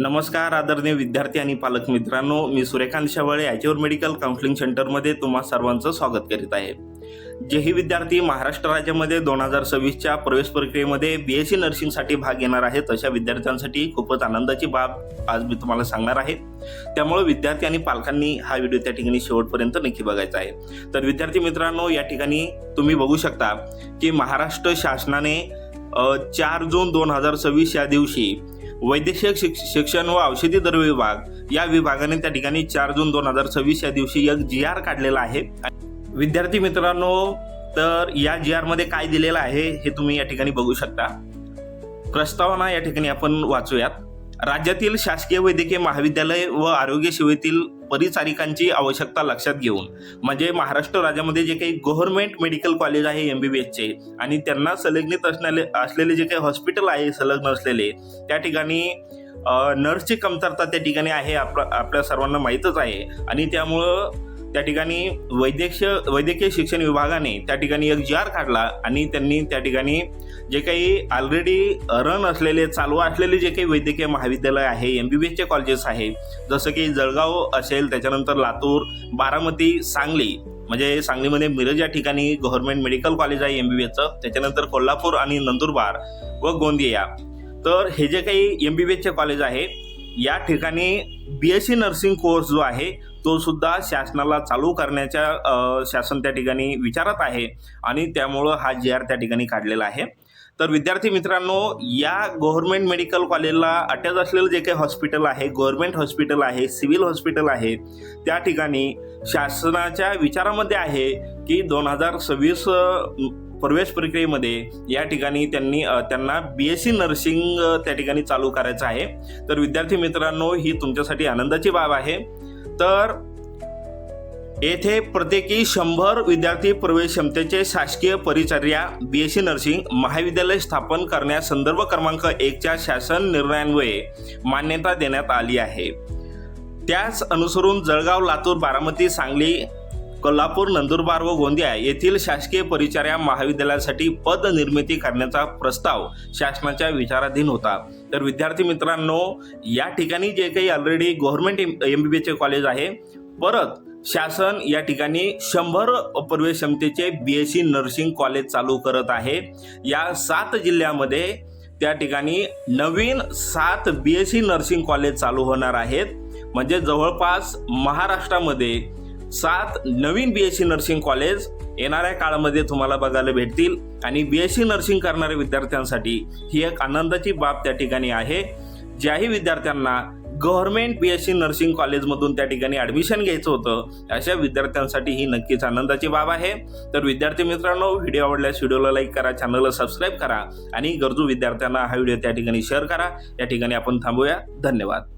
नमस्कार आदरणीय विद्यार्थी आणि पालक मित्रांनो, मी सूर्यकांत शेवाळे ॲज्युअर मेडिकल काउन्सिलिंग सेंटरमध्ये तुम्हा सर्वांचं स्वागत करीत आहे। जेही विद्यार्थी महाराष्ट्र राज्यामध्ये 2026च्या प्रवेश प्रक्रियेमध्ये BSc नर्सिंगसाठी भाग घेणार आहेत अशा विद्यार्थ्यांसाठी खूपच आनंदाची बाब आज मी तुम्हाला सांगणार आहे। त्यामुळे विद्यार्थी आणि पालकांनी हा व्हिडिओ त्या ठिकाणी शेवटपर्यंत नक्की बघायचा आहे। तर विद्यार्थी मित्रांनो, या ठिकाणी तुम्ही बघू शकता की महाराष्ट्र शासनाने 4 जून 2026 या दिवशी वैद्यकीय शिक्षण व औषधी द्रव्य विभाग या विभागाने त्या ठिकाणी 4 जून 2026 या दिवशी एक GR काढलेला आहे। विद्यार्थी मित्रांनो, तर या GR मध्ये काय दिलेलं आहे हे तुम्ही या ठिकाणी बघू शकता। प्रस्तावना या ठिकाणी आपण वाचूयात। राज्यातील शासकीय वैद्यकीय महाविद्यालय व आरोग्य सेवेतील परिचारिकांची आवश्यकता लक्षात घेऊन, म्हणजे महाराष्ट्र राज्यामध्ये जे काही गव्हर्नमेंट मेडिकल कॉलेज आहे MBBSचे आणि त्यांना संलग्नित असलेले जे काही हॉस्पिटल आहे संलग्न असलेले, त्या ठिकाणी नर्सची कमतरता त्या ठिकाणी आहे, आपल्या सर्वांना माहीतच आहे। आणि त्यामुळं त्या ठिकाणी वैद्यकीय शिक्षण विभागाने त्या ठिकाणी एक GR काढला आणि त्यांनी त्या ठिकाणी जे काही ऑलरेडी रन असलेले चालू असलेले जे काही वैद्यकीय महाविद्यालय आहे MBBSचे कॉलेजेस आहे, जसं की जळगाव असेल, त्याच्यानंतर लातूर, बारामती, सांगली, म्हणजे सांगलीमध्ये मिरज या ठिकाणी गव्हर्नमेंट मेडिकल कॉलेज आहे MBBSचं, त्याच्यानंतर कोल्हापूर आणि नंदुरबार व गोंदिया, तर हे जे काही MBBSचे कॉलेज आहे या ठिकाणी BSc नर्सिंग कोर्स जो आहे तो सुद्धा शासनाला चालू करण्याच्या शासन त्या ठिकाणी विचारत आहे आणि त्यामुळं हा GR त्या ठिकाणी काढलेला आहे। तर विद्यार्थी मित्रांनो, या गव्हर्नमेंट मेडिकल कॉलेजला अटॅच असलेलं जे काही हॉस्पिटल आहे, गव्हर्नमेंट हॉस्पिटल आहे, सिव्हिल हॉस्पिटल आहे, त्या ठिकाणी शासनाच्या विचारामध्ये आहे की 2026 प्रवेश प्रक्रियेमध्ये या ठिकाणी त्यांना BSc नर्सिंग त्या ठिकाणी चालू करायचं आहे। तर विद्यार्थी मित्रांनो, ही तुमच्यासाठी आनंदाची बाब आहे। तर येथे प्रत्येकी 100 विद्यार्थी प्रवेश क्षमतेचे शासकीय परिचर्या BSc नर्सिंग महाविद्यालय स्थापन करण्यास संदर्भ क्रमांक 1च्या शासन निर्णयान्वये मान्यता देण्यात आली आहे। त्याच अनुसरून जळगाव, लातूर, बारामती, सांगली, कोल्हापूर, नंदुरबार व गोंदिया येथील शासकीय परिचर्या महाविद्यालयासाठी पद निर्मिती करण्याचा प्रस्ताव शासनाच्या विचाराधीन होता। तर विद्यार्थी मित्रांनो, या ठिकाणी जे काही ऑलरेडी गव्हर्नमेंट MBBSचे कॉलेज आहे, परत शासन या ठिकाणी 100 प्रवेश क्षमतेचे BSc नर्सिंग कॉलेज चालू करत आहे। या 7 जिल्ह्यामध्ये त्या ठिकाणी नवीन 7 BSc नर्सिंग कॉलेज चालू होणार आहेत, म्हणजे जवळपास महाराष्ट्रामध्ये 7 नवीन BSc नर्सिंग कॉलेज येणाऱ्या काळामध्ये तुम्हाला बघायला भेटतील। आणि BSc नर्सिंग करणाऱ्या विद्यार्थ्यांसाठी ही एक आनंदाची बाब त्या ठिकाणी आहे। ज्याही विद्यार्थ्यांना गव्हर्नमेंट BSc नर्सिंग कॉलेजमधून त्या ठिकाणी ॲडमिशन घ्यायचं होतं, अशा विद्यार्थ्यांसाठी ही नक्कीच आनंदाची बाब आहे। तर विद्यार्थी मित्रांनो, व्हिडिओ आवडल्यास व्हिडिओला लाईक करा, चॅनलला सबस्क्राईब करा आणि गरजू विद्यार्थ्यांना हा व्हिडिओ त्या ठिकाणी शेअर करा। या ठिकाणी आपण थांबूया। धन्यवाद।